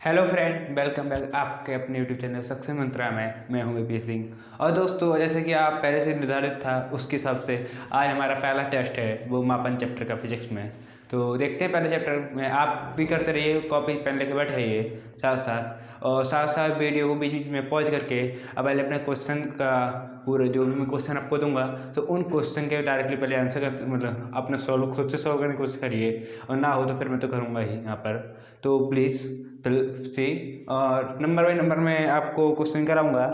Hello friend, welcome back आपके अपने YouTube channel success मंत्रा में। मैं हूं वीपी सिंह। और दोस्तों, जैसे कि आप पहले से निर्धारित था उसके हिसाब से आज हमारा पहला टेस्ट है वो मापन चैप्टर का फिजिक्स में। तो देखते हैं पहले चैप्टर में। आप भी करते रहिए, कॉपी पेन लेके बैठिए साथ साथ, और साथ साथ वीडियो को बीच बीच में पॉज करके अब पहले अपने क्वेश्चन का पूरा जो भी मैं क्वेश्चन आपको दूंगा तो उन क्वेश्चन के डायरेक्टली पहले आंसर कर, मतलब अपने सॉल्व खुद से सॉल्व करने की कोशिश करिए, और ना हो तो फिर मैं तो करूँगा ही यहाँ पर। तो प्लीज़ सी, और नंबर बाई नंबर में आपको क्वेश्चन कराऊंगा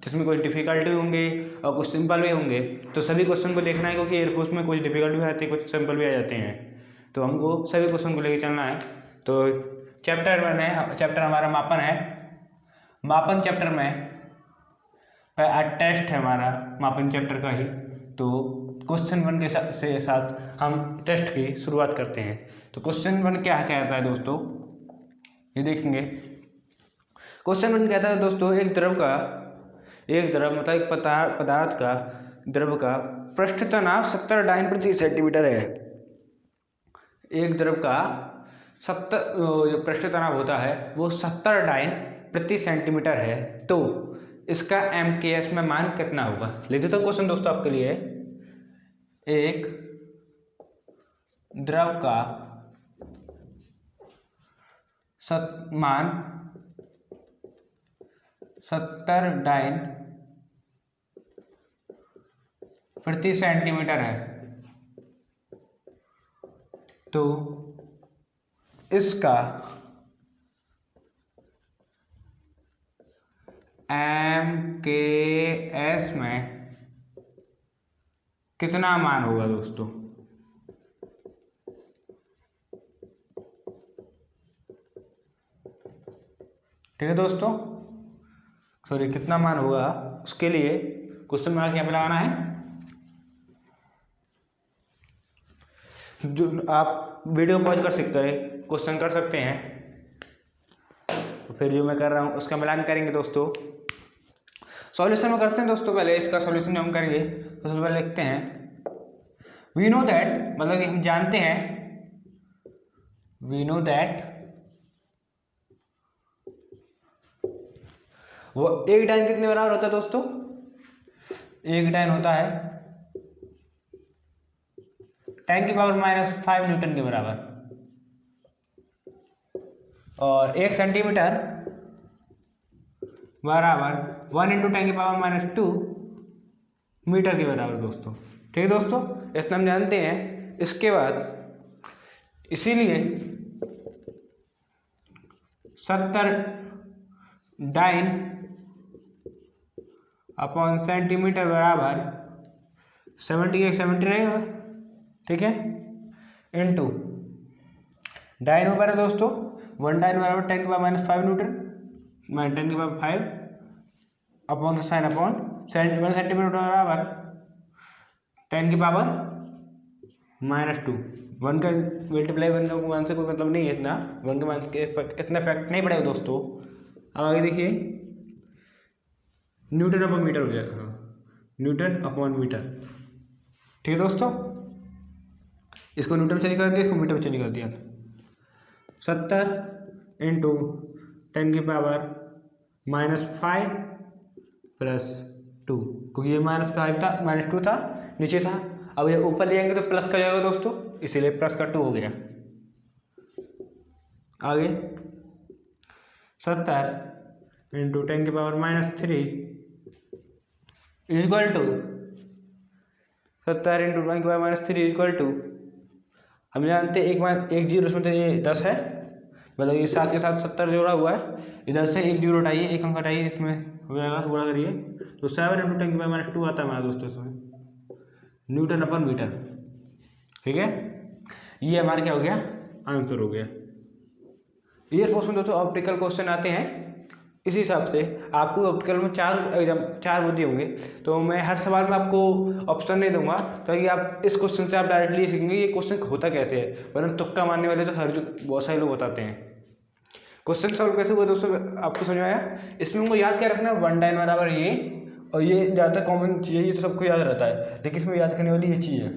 जिसमें कुछ डिफिकल्टी होंगे और कुछ सिंपल भी होंगे। तो सभी क्वेश्चन को देखना है, क्योंकि एयरफोर्स में कुछ डिफिकल्ट भी आते हैं, कुछ सिंपल भी आ जाते हैं। तो हमको सभी क्वेश्चन को लेकर चलना है। तो चैप्टर 1 है, चैप्टर हमारा मापन है। मापन चैप्टर में टेस्ट है हमारा मापन चैप्टर का ही। तो क्वेश्चन 1 के साथ हम टेस्ट की शुरुआत करते हैं। तो क्वेश्चन 1 क्या कहता है दोस्तों, ये देखेंगे। क्वेश्चन 1 कहता है दोस्तों, एक द्रव मतलब एक पदार्थ का द्रव का पृष्ठ तनाव 70 डाइन प्रति सेंटीमीटर है। एक द्रव का 70 जो पृष्ठ तनाव होता है वो 70 डाइन प्रति सेंटीमीटर है। तो इसका MKS में मान कितना होगा? लिख देता हूँ क्वेश्चन दोस्तों आपके लिए। एक द्रव का मान 70 डाइन प्रति सेंटीमीटर है, तो इसका MKS में कितना मान होगा दोस्तों? ठीक है दोस्तों, सॉरी, कितना मान होगा उसके लिए क्वेश्चन मार्क यहाँ पे लगाना है। जो आप वीडियो पॉज कर सकते हैं, क्वेश्चन कर सकते हैं, तो फिर जो मैं कर रहा हूँ उसका मिलान करेंगे दोस्तों। सॉल्यूशन में करते हैं दोस्तों। पहले इसका सॉल्यूशन हम करेंगे तो सबसे पहले लिखते हैं वी नो दैट, मतलब कि हम जानते हैं, वी नो दैट वो एक डाइन कितने बराबर होता है दोस्तों? एक डाइन होता है 10⁻⁻5 न्यूटन के बराबर, और 1 सेंटीमीटर बराबर 1 × 10⁻⁻2 मीटर के बराबर दोस्तों। ठीक है दोस्तों, इतना हम जानते हैं। इसके बाद इसीलिए 70 डाइन अपॉन सेंटीमीटर बराबर 70 रहेगा, ठीक है, इनटू डाइन ऊपर है दोस्तों, 1 डाइन बराबर 10⁻⁻5 Newton, 10⁻5 upon sine upon 1 centimetre बराबर 10⁻⁻2। 1 का मल्टीप्लाई 1 का मान से कोई मतलब नहीं है, इतना 1 के मान के इतना इफेक्ट नहीं पड़ेगा दोस्तों। अब आगे देखिए, न्यूटन अपॉन मीटर हो जाएगा, न्यूटन अपॉन मीटर। ठीक है दोस्तों, इसको न्यूटन में चेंज कर दिया, इसको मीटर में चेंज कर दिया। 70 × 10⁻⁻5 + 2, क्योंकि ये -5 था, -2 था, नीचे था। अब ये ऊपर ले जाएंगे तो प्लस का जाएगा दोस्तों, इसीलिए प्लस का 2 हो गया। आगे 70 × 10⁻⁻3 इक्वल टू 70 × 10⁻⁻3 इक्वल टू, हम जानते हैं एक जीरो उसमें तो ये 10 है, मतलब ये 7 के साथ 70 जोड़ा हुआ है, इधर से एक जीरो हटाइए, एक अंक हटाइए, इसमें हो जाएगा, गुणा करिए तो 7 × 10⁻⁻2 आता है हमारा दोस्तों इसमें, न्यूटन अपॉन मीटर। ठीक है, ये हमारा क्या हो गया, आंसर हो गया। एयरफोर्स में दोस्तों ऑप्टिकल क्वेश्चन आते हैं, इसी हिसाब से आपको ऑप्टिकल में 4 बुद्धि होंगे, तो मैं हर सवाल में आपको ऑप्शन नहीं दूंगा, ताकि आप इस क्वेश्चन से आप डायरेक्टली सीखेंगे ये क्वेश्चन होता कैसे है, वरना तुक्का मारने वाले तो बहुत सारे लोग बताते हैं। क्वेश्चन सॉल्व कैसे हुआ दोस्तों, आपको समझ में आया? इसमें हमको याद क्या रखना, 1 डाइन बराबर ये, और ये ज़्यादातर कॉमन चीज़ है, ये तो सबको याद रहता है, लेकिन इसमें याद करने वाली ये चीज़ है।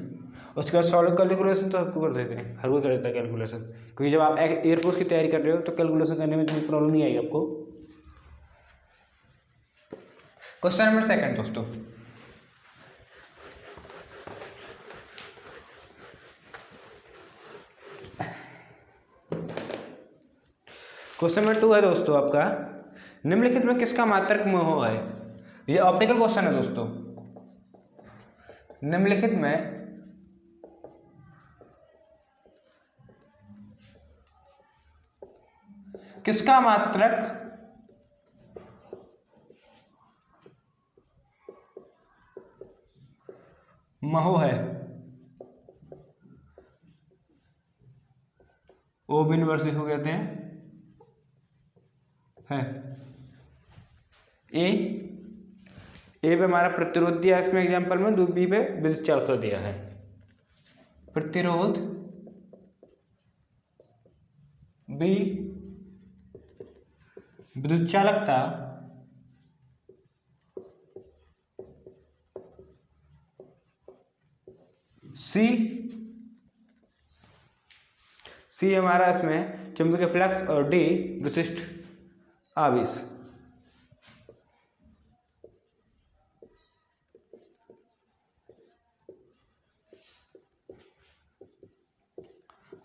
उसके बाद सॉल्व कैलकुलेशन तो सबको कर देते हैं, हर कोई कर देता है कैलकुलेशन, क्योंकि जब आप एयरफोर्स की तैयारी कर रहे हो तो कैलकुलेशन करने में कोई प्रॉब्लम नहीं आएगी आपको। क्वेश्चन नंबर सेकंड दोस्तों, क्वेश्चन नंबर 2 है दोस्तों आपका, निम्नलिखित में किसका मात्रक मोह है। ये ऑप्टिकल क्वेश्चन है दोस्तों। निम्नलिखित में किसका मात्रक मोह है। ओ इनवर्स इसको कहते हैं है। ए पे हमारा प्रतिरोध दिया है इसमें एग्जांपल में, बी पे विद्युत चालकता दिया है। प्रतिरोध बी विद्युत चालकता सी हमारा इसमें चुंबकीय फ्लक्स और डी विशिष्ट आवेश।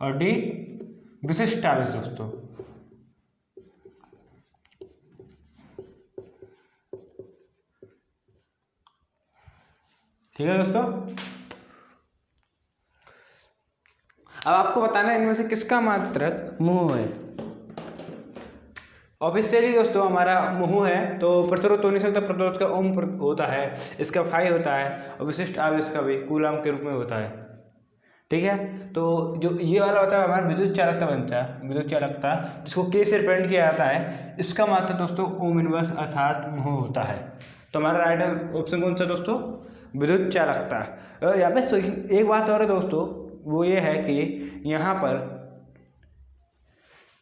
और डी विशिष्ट आवेश दोस्तों। ठीक है दोस्तों, अब आपको बताना है इनमें से किसका मात्रक मोह है। ऑब्वियसली दोस्तों हमारा मोह है तो प्रतिरोध तो नहीं सकता, प्रतिरोध का ओम होता है, इसका फाई होता है, और विशिष्ट आवेश का भी कूलाम के रूप में होता है। ठीक है, तो जो ये वाला होता है हमारा विद्युत चालकता बनता है, विद्युत चालकता जिसको के से रिप्रेजेंट किया जाता है, इसका मात्रक दोस्तों ओम इनवर्स अर्थात मोह होता है। तो हमारा राइट ऑप्शन कौन सा दोस्तों, विद्युत चालकता। और यहाँ पे एक बात और है दोस्तों, वो ये है कि यहाँ पर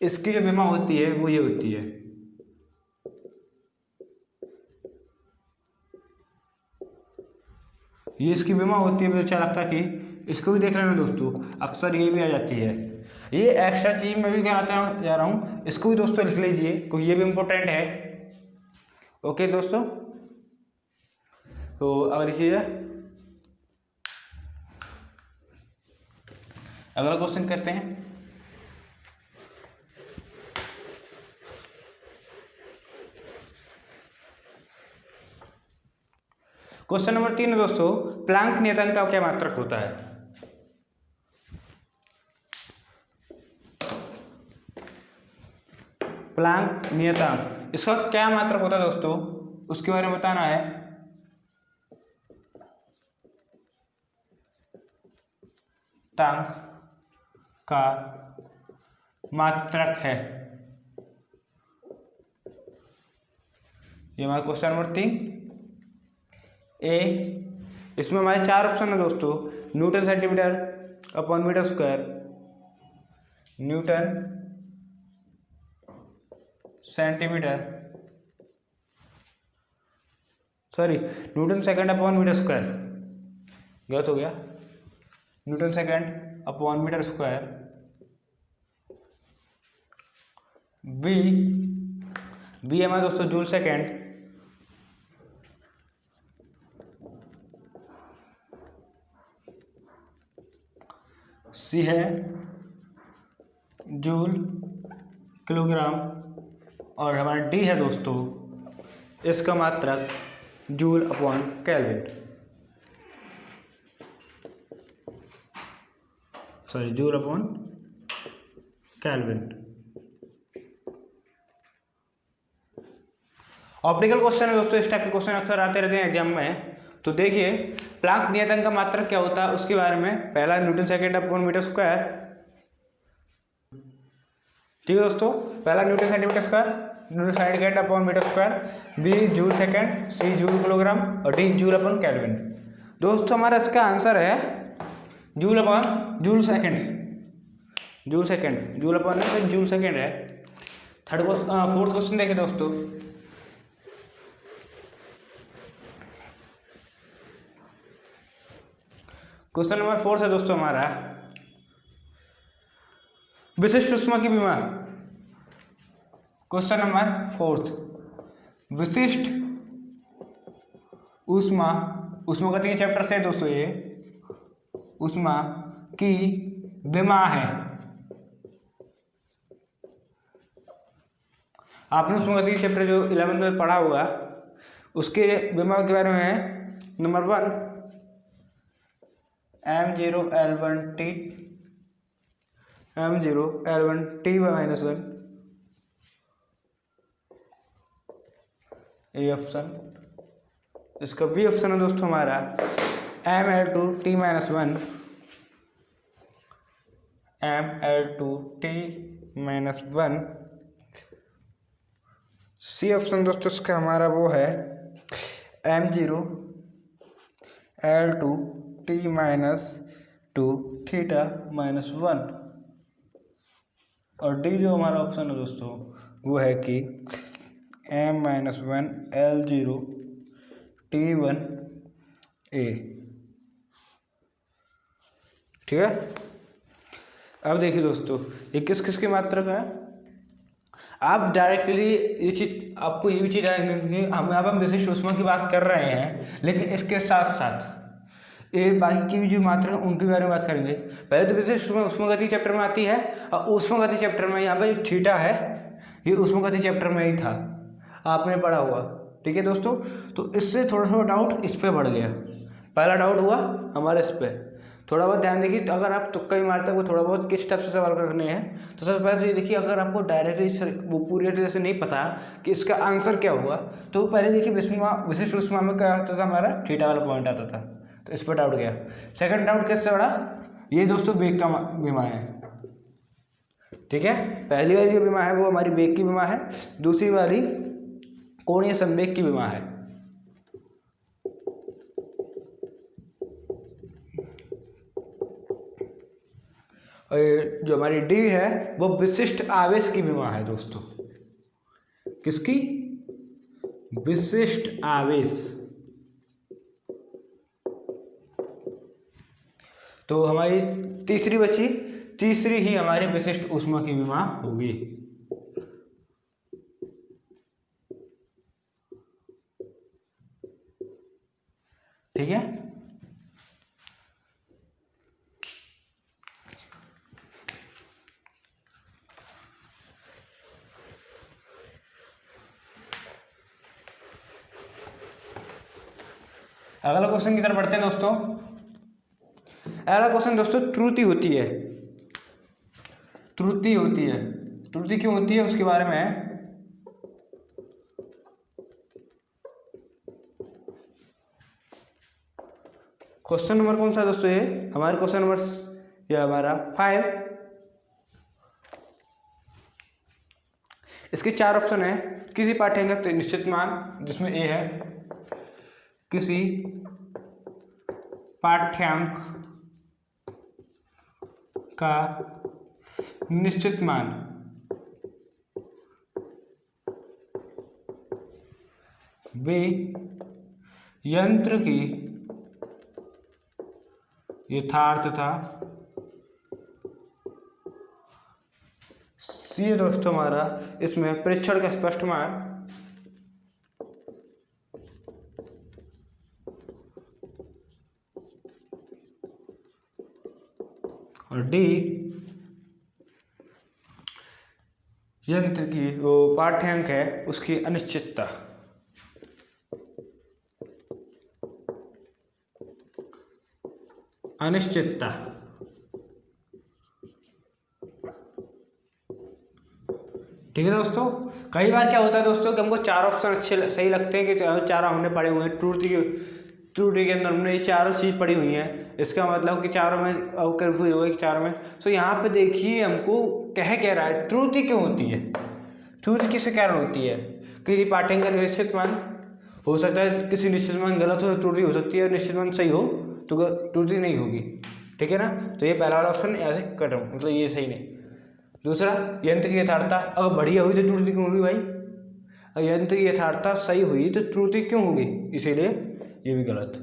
इसकी जो विमा होती है वो ये होती है, ये इसकी विमा होती है विद्युत चालकता की। इसको भी देख लेना दोस्तों, अक्सर ये भी आ जाती है। ये एक्स्ट्रा चीज मैं भी कहना जा रहा हूँ, इसको भी दोस्तों लिख लीजिए क्योंकि ये भी इम्पोर्टेंट है। ओके दोस्तों, तो अगली चीज है, अगला क्वेश्चन करते हैं। क्वेश्चन नंबर 3 है दोस्तों, प्लांक नियतांक का क्या मात्रक होता है। प्लांक नियतांक, इसका क्या मात्रक होता है दोस्तों, उसके बारे में बताना है। तांक का मात्रक है, ये हमारा क्वेश्चन नंबर 3 ए। इसमें हमारे 4 ऑप्शन है दोस्तों, newton centimetre upon metre square, newton centimetre newton second upon metre square, गलत हो गया, newton second upon metre square. B हमारा दोस्तों जूल सेकंड, सी है जूल किलोग्राम, और हमारा डी है दोस्तों इसका मात्रक joule upon kelvin, joule upon kelvin. Optical question है दोस्तों, इस टाइप के क्वेश्चन अक्सर आते रहते हैं एग्जाम में। तो देखिए प्लांक नियतांक का मात्रक क्या होता है उसके बारे में, पहला newton second upon metre square. ठीक है दोस्तों, पहला newton centimetre square, newton second upon metre square, B joule second, C joule kilogram, और डी जूल अपॉन केल्विन। दोस्तों हमारा इसका आंसर है joule upon joule second, joule upon joule second है। फोर्थ क्वेश्चन देखिए दोस्तों, क्वेश्चन नंबर 4 है दोस्तों हमारा, विशिष्ट ऊष्मा की विमा। क्वेश्चन नंबर 4, विशिष्ट ऊष्मा, ऊष्मागतिकी के चैप्टर से दोस्तों ये ऊष्मा की विमा है। आपने ऊष्मागतिकी चैप्टर जो 11th में पढ़ा होगा उसके विमा के बारे में है। Number 1 m0L1T -1 A option. इसका बी ऑप्शन है दोस्तों हमारा ml2T -1 सी ऑप्शन दोस्तों इसका हमारा वो है m0L2T -2 थीटा -1। और डी जो हमारा ऑप्शन है दोस्तों वो है कि m-1L0T1A। ठीक है। अब देखिए दोस्तों ये किस किस की मात्रक है। आप डायरेक्टली ये चीज, आपको ये भी चीज हम यहाँ पर विशिष्ट ऊष्मा की बात कर रहे हैं, लेकिन इसके साथ साथ ये बाकी की भी जो मात्रा है उनके बारे में बात करेंगे। पहले तो विशिष्ट ऊष्मागतिकी चैप्टर में आती है, और ऊष्मागतिकी चैप्टर में यहाँ पे जो थीटा है ये ऊष्मागतिकी चैप्टर में ही था, आपने पढ़ा हुआ। ठीक है दोस्तों, तो इससे थोड़ा थोड़ा डाउट इस पर बढ़ गया। पहला डाउट हुआ हमारे इस पर, थोड़ा बहुत ध्यान देखिए। तो अगर आप तुक्का ही मारते हो थोड़ा बहुत किस टाइप से सवाल करने हैं, तो सबसे पहले तो ये देखिए, अगर आपको डायरेक्टली वो पूरी तरह से नहीं पता कि इसका आंसर क्या हुआ, तो पहले देखिए विशिष्ट ऊष्मा में क्या होता था, हमारा थीटा वाला पॉइंट आता था, तो इस पर डाउट गया। सेकंड डाउट किससे बड़ा, ये दोस्तों वेग का बीमा है। ठीक है, पहली वाली जो बीमा है वो हमारी वेग की बीमा है, दूसरी वाली कोणीय संवेग की बीमा है। और जो हमारी डी है वो विशिष्ट आवेश की बीमा है दोस्तों। किसकी? विशिष्ट आवेश। तो हमारी तीसरी बची, तीसरी ही हमारी विशिष्ट ऊष्मा की बीमा होगी। ठीक है, अगला क्वेश्चन की तरफ बढ़ते हैं दोस्तों। अगला क्वेश्चन दोस्तों त्रुटि होती है। त्रुटि होती है, त्रुटि क्यों होती है उसके बारे में है। क्वेश्चन नंबर कौन सा है दोस्तों, ये हमारे क्वेश्चन नंबर, ये हमारा 5। इसके 4 ऑप्शन है। किसी पाठ्यांक का निश्चित मान, जिसमें ए है किसी पाठ्यांक का निश्चित मान, बी यंत्र की यथार्थता, सी दोस्तों हमारा इसमें परीक्षण का स्पष्ट मान, और डी यंत्र की वो पाठ्यांक है उसकी अनिश्चितता। अनिश्चितता। ठीक है दोस्तों, कई बार क्या होता है दोस्तों कि हमको 4 ऑप्शन अच्छे सही लगते हैं कि चारों हमने पढ़े हुए हैं, त्रुटि के अंदर हमने ये चारों चीज़ पढ़ी हुई हैं, इसका मतलब कि चारों में कंफ्यूज हो गए कि चारों में। सो यहाँ पे देखिए हमको कह रहा है त्रुटि क्यों होती है। त्रुटि किसके कारण होती है? किसी पाठ्यांक का निश्चित मान हो सकता है, किसी निश्चित मान गलत हो तो त्रुटि हो सकती है, निश्चित मान सही हो तो त्रुटि नहीं होगी। ठीक है ना, तो ये पहला वाला ऑप्शन ऐसे कट, मतलब ये सही नहीं। दूसरा, यंत्र की यथार्थता अगर बढ़िया हुई तो त्रुटि क्यों होगी भाई? अगर यंत्र की यथार्थता सही हुई तो त्रुटि क्यों होगी, इसीलिए ये भी गलत।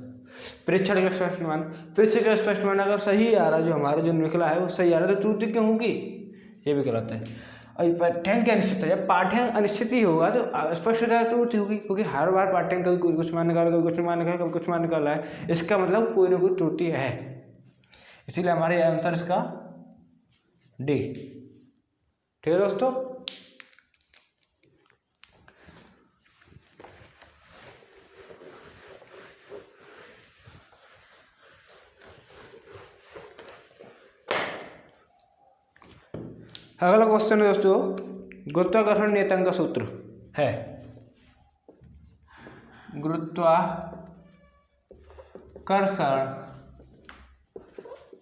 परीक्षण का स्पष्ट मान, परीक्षण का स्पष्ट मान अगर सही आ रहा, जो हमारा जो निकला है वो सही आ रहा है, तो त्रुटि क्यों होगी? ये भी गलत है। और पाठ्यांक की अनिश्चितता, जब पाठ्यांक अनिश्चित ही होगा तो स्पष्ट त्रुटि होगी, क्योंकि हर बार पाठ्यांक कभी कुछ मान निकाल, कभी कुछ मान निकाल, कभी कुछ मान निकाल रहा है, इसका मतलब कोई ना कोई त्रुटि है। इसीलिए हमारे आंसर इसका डी। ठीक है दोस्तों। अगला क्वेश्चन है दोस्तों, गुरुत्वाकर्षण नियतांक का सूत्र है गुरुत्वाकर्षण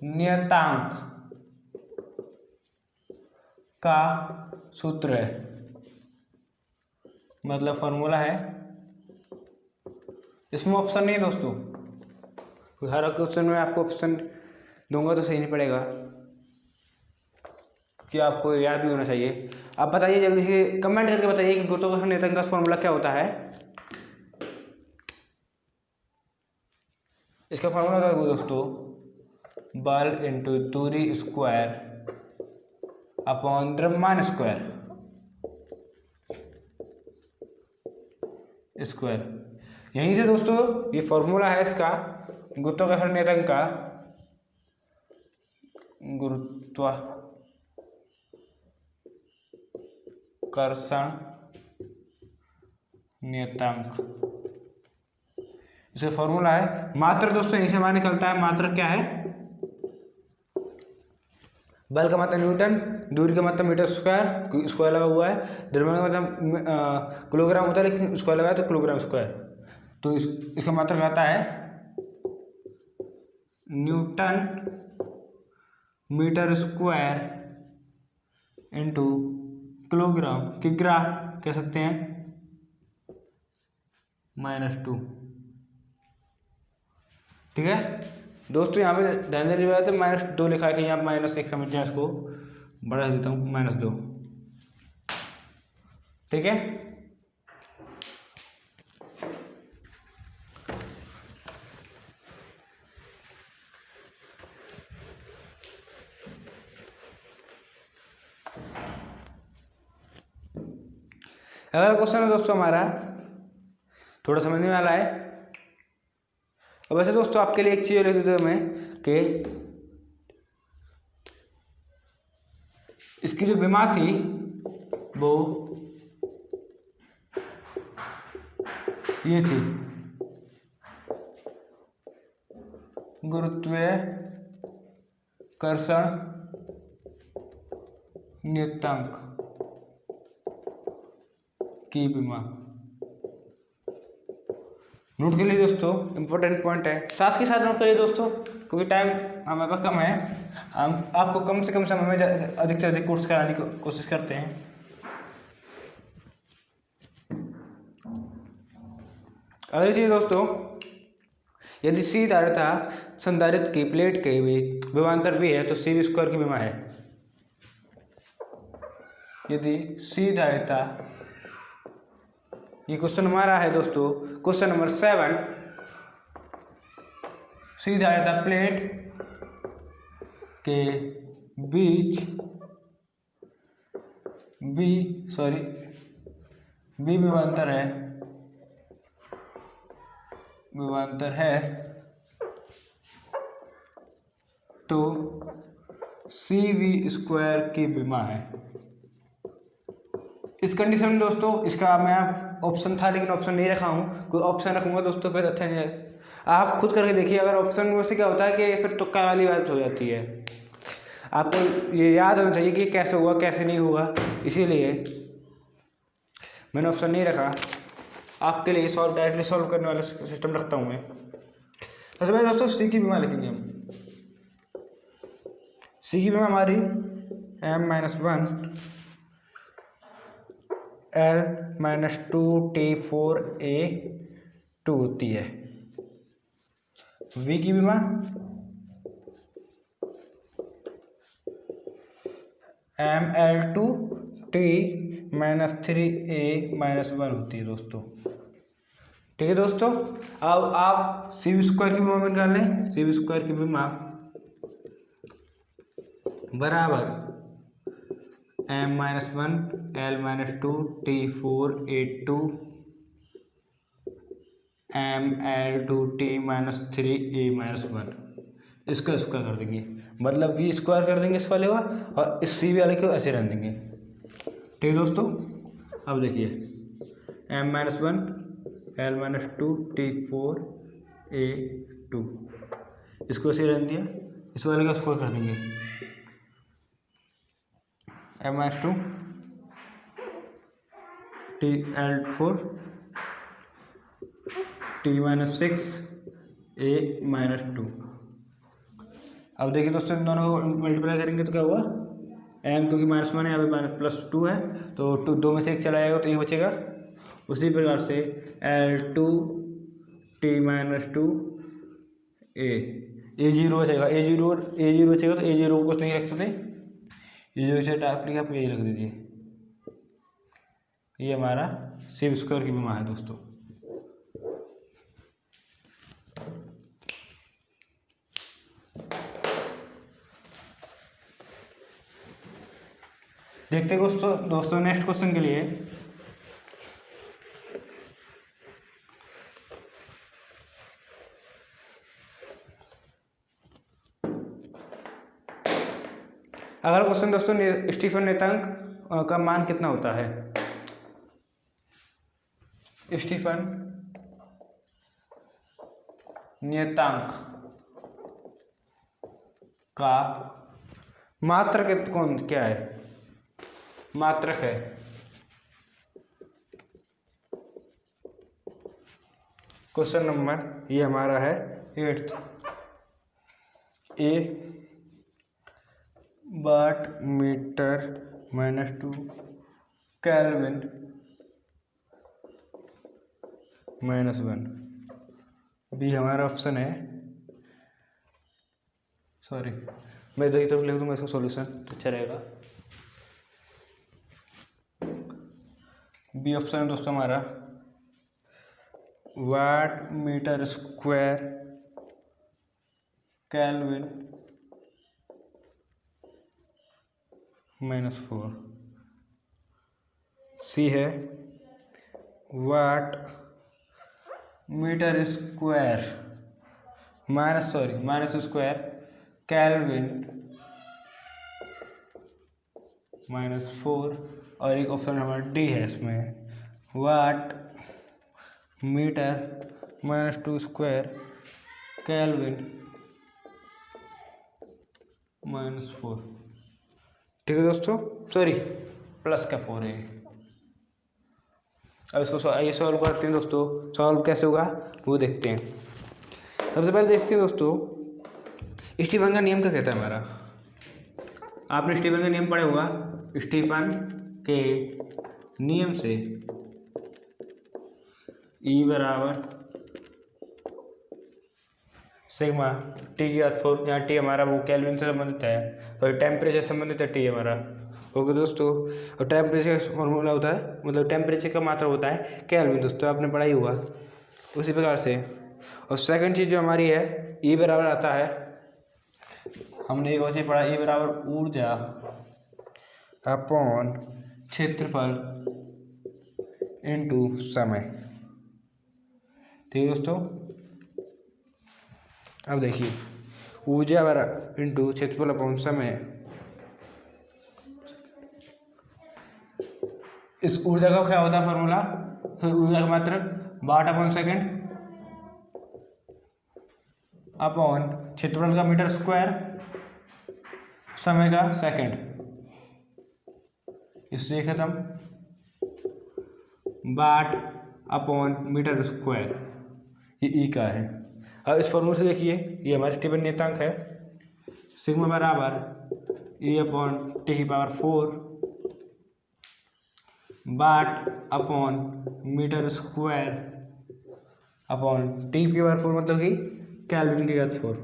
नियतांक का सूत्र है, मतलब फॉर्मूला है। इसमें ऑप्शन नहीं है दोस्तों, हर क्वेश्चन में आपको ऑप्शन दूंगा तो सही नहीं पड़ेगा, कि आपको याद भी होना चाहिए। आप बताइए जल्दी से कमेंट करके बताइए कि गुरुत्वाकर्षण नियतांक का फॉर्मूला क्या होता है। इसका फॉर्मूला होता है दोस्तों, बल इंटू दूरी स्क्वायर अपॉन द्रव्यमान स्क्वायर यहीं से दोस्तों ये फॉर्मूला है इसका गुरुत्वाकर्षण नियतांक का, गुरुत्वाकर्षण नियतांक, इसका फॉर्मूला है। मात्रा दोस्तों यहीं से हमारा निकलता है। मात्रा क्या है? बल का मतलब न्यूटन, दूरी का मतलब मीटर स्क्वायर, स्क्वायर लगा हुआ है, द्रव्यमान का मतलब किलोग्राम होता है, लेकिन स्क्वायर लगा है तो किलोग्राम स्क्वायर। तो इसका मात्रा कहता है newton metre square into kilogram, किग्रा कह सकते हैं, -2। ठीक है दोस्तों, यहाँ पे ध्यान देने वाला तो -2 लिखा है, कहीं आप -1 समझ जाए, इसको बढ़ा देता हूँ -2। ठीक है। अगला क्वेश्चन है दोस्तों हमारा, थोड़ा समझने वाला है। और वैसे दोस्तों आपके लिए एक चीज लिख देता हूं मैं, कि इसकी जो विमा थी वो ये थी, गुरुत्वाकर्षण नियतांक की विमा। नोट कर लीजिए दोस्तों, इंपॉर्टेंट पॉइंट है, साथ के साथ नोट करिए दोस्तों, क्योंकि टाइम हमारे पास कम है। हम आपको कम से कम समय में अधिक से अधिक कोर्स कराने की कोशिश करते हैं। अगली चीज दोस्तों, यदि सी धारिता संधारित्र की प्लेट के बीच विभवांतर भी है तो सी स्क्वायर की विमा है। यदि सी धारिता, ये क्वेश्चन हमारा है दोस्तों, क्वेश्चन नंबर 7, सी धारिता प्लेट के बीच बी विभवांतर है तो सी वी स्क्वायर की विमा है। इस कंडीशन में दोस्तों, इसका मैं ऑप्शन था लेकिन ऑप्शन नहीं रखा हूँ, कोई ऑप्शन रखूंगा दोस्तों फिर अच्छा नहीं है। आप खुद करके देखिए, अगर ऑप्शन में से क्या होता है कि फिर तुक्का वाली बात हो जाती है। आपको ये याद होना चाहिए कि कैसे हुआ कैसे नहीं हुआ, इसीलिए मैंने ऑप्शन नहीं रखा। आपके लिए डायरेक्टली सॉल्व करने वाला सिस्टम रखता हूँ मैं। सबसे पहले दोस्तों सी की बीमा लिखेंगे हम। सी की बीमा हमारी m-1 L-2T4A2 होती है। वी की बीमा mL2T-3A-1 होती है दोस्तों। ठीक है दोस्तों, अब आप सी वी स्क्वायर की भी मान निकाल लें। सी वी स्क्वायर की भी मान बराबर m-1 l-2 t4 a2 ml2t-3 a-1। इसका स्क्वायर कर देंगे, मतलब वी स्क्वायर कर देंगे इस वाले का, और इस सी वाले को ऐसे रख देंगे। ठीक है दोस्तों, अब देखिए m-1 l-2 t4 a2, इसको ऐसे रख दिया, इस वाले का स्क्वायर कर देंगे m-2 t-4 t-6 a-2। अब देखिए दोस्तों, इन दोनों को मल्टीप्लाई करेंगे तो क्या हुआ, m क्योंकि -1 है, यहाँ पे +2 है, तो 2 में से 1 चला जाएगा तो 1 बचेगा। उसी प्रकार से l2 t-2 a0 बचेगा, a0 बचेगा, तो a0 को कुछ नहीं रख सकते, a0 से टाइप करके आप a रख दीजिए। ये हमारा सी स्क्वायर की विमा है दोस्तों। देखते हैं दोस्तों नेक्स्ट क्वेश्चन के लिए। अगला क्वेश्चन दोस्तों, स्टीफन नियतांक का मान कितना होता है। स्टीफन नियतांक का मात्रक क्या है, मात्रक है। क्वेश्चन नंबर ये हमारा है 8th, a watt metre -2 kelvin -1। B हमारा ऑप्शन है, सॉरी मैं इधर की तरफ लिख दूंगा इसका सॉल्यूशन तो अच्छा रहेगा। बी ऑप्शन है दोस्तों हमारा watt metre square kelvin -4। C है watt metre square minus square kelvin -4, और एक ऑप्शन हमारा डी है इसमें वाट मीटर -2 स्क्वायर केल्विन -4। ठीक है दोस्तों, सॉरी प्लस का 4 है। अब इसको ये सॉल्व करते हैं दोस्तों। सॉल्व कैसे होगा वो देखते हैं। सबसे पहले देखते हैं दोस्तों, स्टीफन का नियम क्या कहता है हमारा। आपने स्टीफन का नियम पढ़ा होगा। स्टीफन के नियम से E बराबर सिग्मा टी की घात 4, यहाँ टी हमारा वो केल्विन से संबंधित है, तो टेम्परेचर संबंधित है टी हमारा। ओके दोस्तों, और टेम्परेचर का फॉर्मूला होता है, मतलब टेम्परेचर का मात्रा होता है केल्विन, दोस्तों आपने पढ़ाई हुआ उसी प्रकार से। और सेकंड चीज़ जो हमारी है E बराबर आता है, हमने एक और चीज़ पढ़ा, E बराबर ऊर्जा अपॉन क्षेत्रफल इनटू समय। ठीक है दोस्तों, अब देखिए ऊर्जा बराबर इनटू क्षेत्रफल अपॉन समय। इस ऊर्जा का क्या होता है फॉर्मूला, ऊर्जा का मात्रक वाट अपॉन सेकेंड अपॉन क्षेत्रफल का मीटर स्क्वायर, समय का सेकंड, इसलिए खत्म वाट अपॉन मीटर स्क्वायर, ये ई का है। अब इस फॉर्मूले से देखिए, ये हमारे स्टीफन नियतांक है, सिग्मा बराबर ई अपॉन टी की power 4 watt upon metre square upon T की पावर 4, मतलब कि केल्विन की घात 4।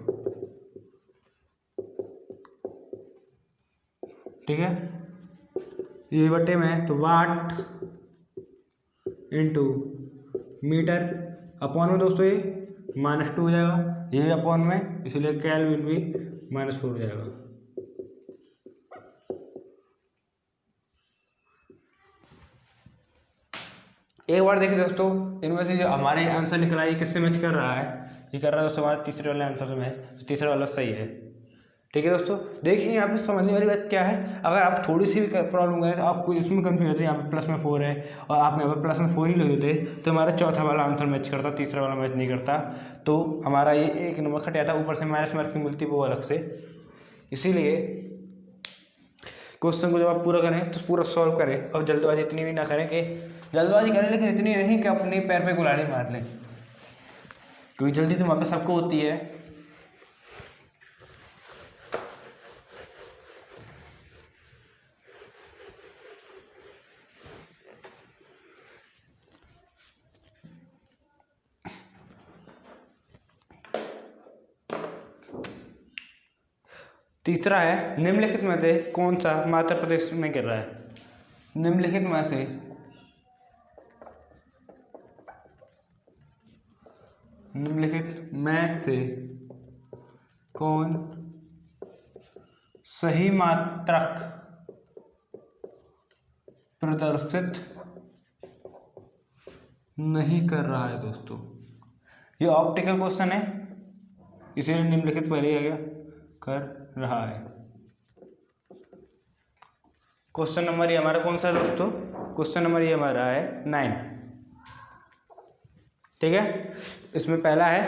ठीक है, ये बटे में तो वाट इंटू मीटर अपॉन में दोस्तों ये -2 हो जाएगा, ये अपॉन में, इसलिए केल्विन भी -4 हो जाएगा। एक बार देखिए दोस्तों, इनमें से जो हमारे आंसर निकला है ये किससे मैच कर रहा है? ये कर रहा है दोस्तों हमारे तीसरे वाले आंसर से मैच, तीसरा वाला सही है। ठीक है दोस्तों, देखिए यहाँ पे समझने वाली बात क्या है, अगर आप थोड़ी सी भी प्रॉब्लम करें तो आपको इसमें कंफ्यूज होती है, यहाँ पे प्लस में 4 है और आप यहाँ पर प्लस में 4 ही लगे होते तो हमारा चौथा वाला आंसर मैच करता, तीसरा वाला मैच नहीं करता, तो हमारा ये 1 नंबर कट जाता, ऊपर से माइनस मार्किंग मिलती वो अलग से। इसीलिए क्वेश्चन को जब आप पूरा करें तो पूरा सॉल्व करें और जल्दबाजी इतनी भी ना करें कि जल्दबाजी करें लेकिन इतनी नहीं कि अपने पैर पे कुल्हाड़ी मार लें, क्योंकि जल्दी तो वहाँ पे सबको होती है। तीसरा है, निम्नलिखित में से कौन सा मध्य प्रदेश में गिर रहा है? निम्नलिखित में से कौन सही मात्रक प्रदर्शित नहीं कर रहा है? दोस्तों ये ऑप्टिकल क्वेश्चन है, इसीलिए निम्नलिखित पहले आ गया, कर रहा है। क्वेश्चन नंबर ये हमारा कौन सा दोस्तों? क्वेश्चन नंबर ये हमारा है 9। ठीक है, इसमें पहला है,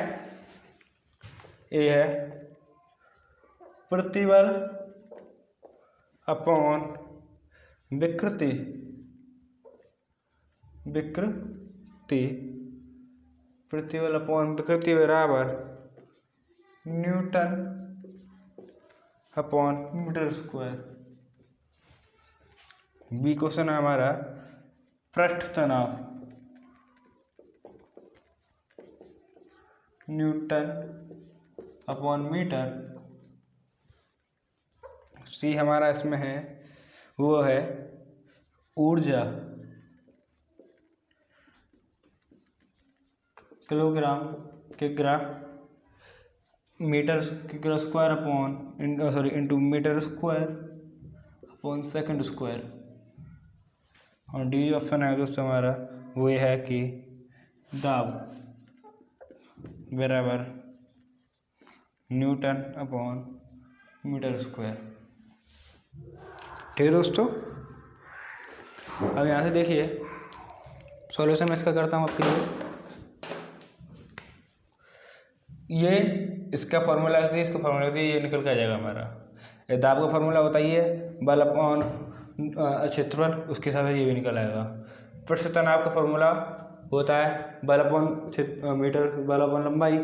ये है प्रतिबल अपॉन विकृति प्रतिबल अपॉन विकृति बराबर newton upon metre square. B question है हमारा पृष्ठ तनाव न्यूटन अपॉन मीटर। सी हमारा इसमें है वो है ऊर्जा किलोग्राम किग्रा मीटर किग्रा square upon into metre square upon second square. और डी ऑप्शन है दोस्तों हमारा वो ये है कि दाब बराबर न्यूटन अपॉन मीटर स्क्वायर। ठीक है दोस्तों, अब यहाँ से देखिए सॉल्यूशन मैं इसका करता हूँ आपके लिए। ये इसका फार्मूला है, इसका फार्मूला है, ये निकल के आ जाएगा हमारा। ये दाब का फार्मूला होता ही है बल अपॉन क्षेत्रफल, उसके हिसाब से ये भी निकल आएगा। पृष्ठ तनाव का फार्मूला होता है बल अपॉन मीटर, बल अपॉन लंबाई।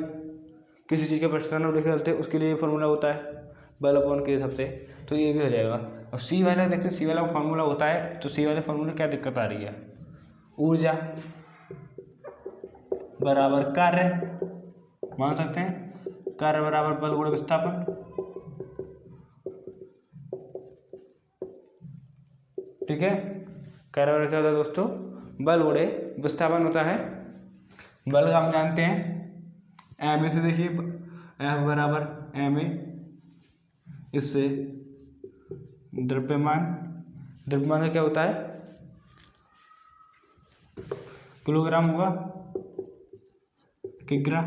किसी चीज़ के पृष्ठ तनाव निकलते हैं उसके लिए फार्मूला होता है बल अपॉन के हिसाब से, तो ये भी हो जाएगा। और सी वाला देखते, सी वाला फार्मूला होता है, तो सी वाले फार्मूले क्या दिक्कत आ रही है? ऊर्जा बराबर कार्य, मान सकते हैं कार्य बराबर बल गुणा विस्थापन। ठीक है, कार्य बराबर क्या होता है दोस्तों? बल गुणे विस्थापन होता है। बल का हम जानते हैं एम ए से, देखिए एफ बराबर एम ए, इससे द्रव्यमान का क्या होता है? किलोग्राम होगा किग्रा,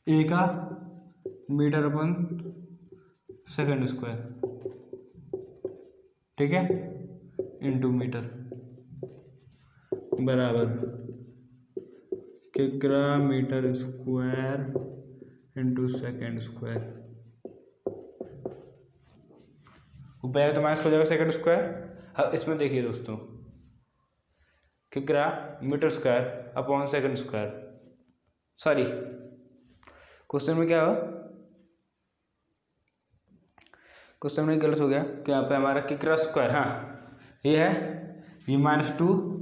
ए का मीटर अपन सेकंड स्क्वायर। ठीक है, इंटू मीटर बराबर किग्रा metre square into second square. ऊपर तो माइनस हो जाएगा सेकेंड स्क्वायर। अब इसमें देखिए दोस्तों किग्रा metre square upon second square, sorry question में क्या हुआ, क्वेश्चन में गलत हो गया कि यहाँ पे हमारा किग्रा स्क्वायर, हाँ ये है, ये -2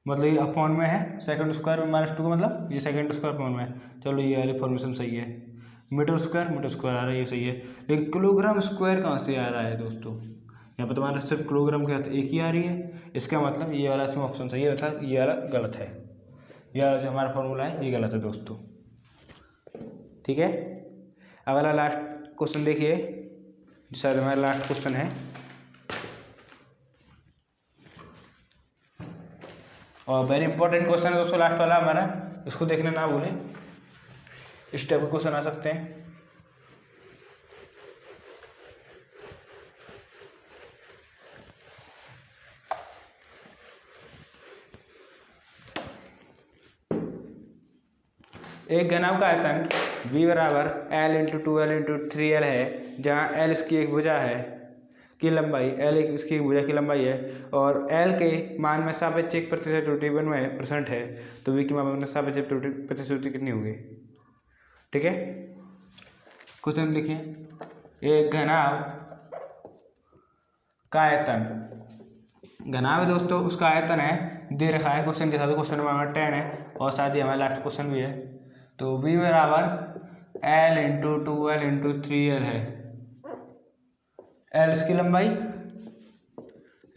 मतलब ये अपॉन में है, सेकंड स्क्वायर में -2 का मतलब ये सेकंड स्क्वायर अपॉन में है। चलो ये वाली फॉर्मेशन सही है। मीटर स्क्वायर आ रहा है, ये सही है, लेकिन किलोग्राम स्क्वायर कहाँ से आ रहा है दोस्तों? यहाँ पर तुम्हारा सिर्फ किलोग्राम के साथ एक ही आ रही है, इसका मतलब ये वाला इसमें ऑप्शन सही है, मतलब ये वाला गलत है। यह जो हमारा फॉर्मूला है ये गलत है दोस्तों। ठीक है, अगला लास्ट क्वेश्चन देखिए, सर हमारा लास्ट क्वेश्चन है और वेरी इंपॉर्टेंट क्वेश्चन है दोस्तों लास्ट वाला हमारा, इसको देखने ना भूलें। इस टाइप के क्वेश्चन आ सकते हैं। एक घनाभ का आयतन V बराबर L into 2L into 3L है, जहाँ L इसकी एक भुजा है की लंबाई, L इसकी भुजा की लंबाई है और L के मान में सापेक्षिक प्रतिशत त्रुटि 1% है, तो V की मान में सापेक्षिक प्रतिशत त्रुटि कितनी होगी। ठीक है, क्वेश्चन देखिए, एक घनाभ का आयतन, घनाभ है दोस्तों, उसका आयतन है दे रखा है क्वेश्चन के साथ, क्वेश्चन नंबर 10 है और साथ ही हमारा लास्ट क्वेश्चन भी है। तो V बराबर L into 2L into 3L है, L इसकी लंबाई,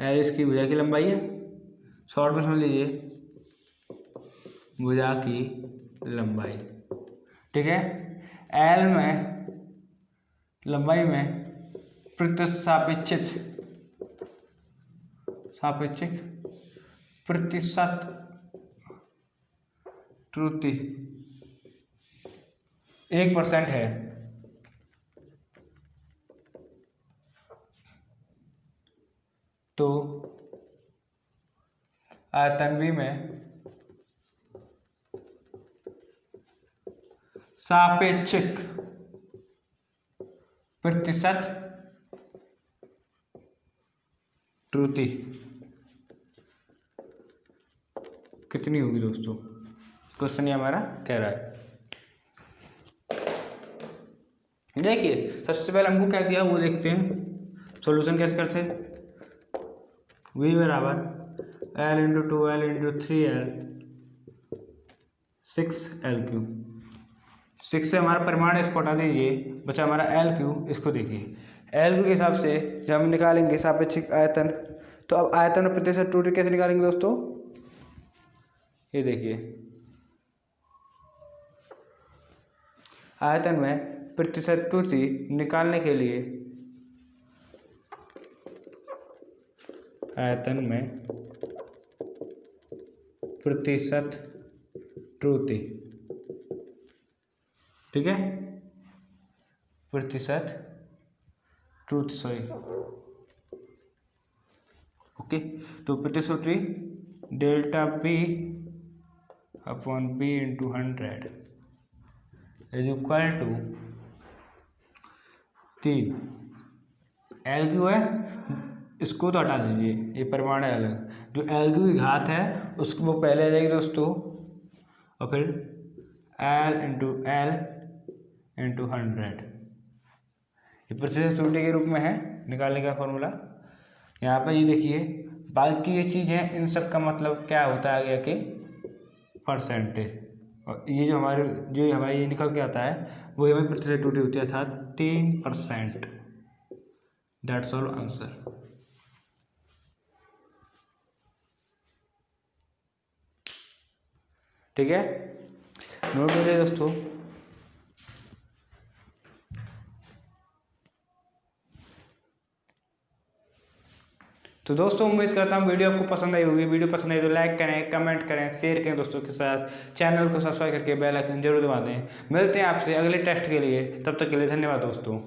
L इसकी भुजा की लंबाई है, शॉर्ट में समझ लीजिए भुजा की लंबाई। ठीक है, L में लंबाई में सापेक्षिक प्रतिशत त्रुटि 1% है, तो आयतन V में सापेक्षिक प्रतिशत त्रुटि कितनी होगी दोस्तों, क्वेश्चन ये हमारा कह रहा है। देखिए सबसे पहले हमको क्या दिया वो देखते हैं, सॉल्यूशन कैसे करते हैं। V बराबर L into 2L into 3L 6L3, 6 से हमारा परिमाण है, इसको हटा दीजिए, बचा हमारा L3। इसको देखिए L3 के हिसाब से जब हम निकालेंगे सापेक्षिक आयतन, तो अब आयतन और प्रतिशत त्रुटि कैसे निकालेंगे दोस्तों, ये देखिए आयतन में प्रतिशत त्रुटि निकालने के लिए, आयतन में प्रतिशत त्रुटि, ठीक है, प्रतिशत त्रुटि सॉरी, ओके। तो प्रतिशत त्रुटि delta B upon B into 100 is equal to 3। L3 है, इसको तो हटा दीजिए, ये परिमाण है अलग, जो L3 की घात है उसको वो पहले आ जाएगी दोस्तों, और फिर L इंटू 100, ये प्रतिशत त्रुटि के रूप में है, निकालने का फॉर्मूला यहाँ पर ये देखिए। बाकी ये चीज़ है, इन सब का मतलब क्या होता है आगे कि परसेंटेज, और ये जो हमारे ये निकल के आता है वो हमें प्रतिशत त्रुटि होती है, अर्थात 3%। That's all answer. ठीक है, नोट लीजिए दोस्तों। तो दोस्तों उम्मीद करता हूँ वीडियो आपको पसंद आई होगी। वीडियो पसंद आई तो लाइक करें, कमेंट करें, शेयर करें दोस्तों के साथ, चैनल को सब्सक्राइब करके बेल आइकन जरूर दबा दें। मिलते हैं आपसे अगले टेस्ट के लिए, तब तक के लिए धन्यवाद दोस्तों।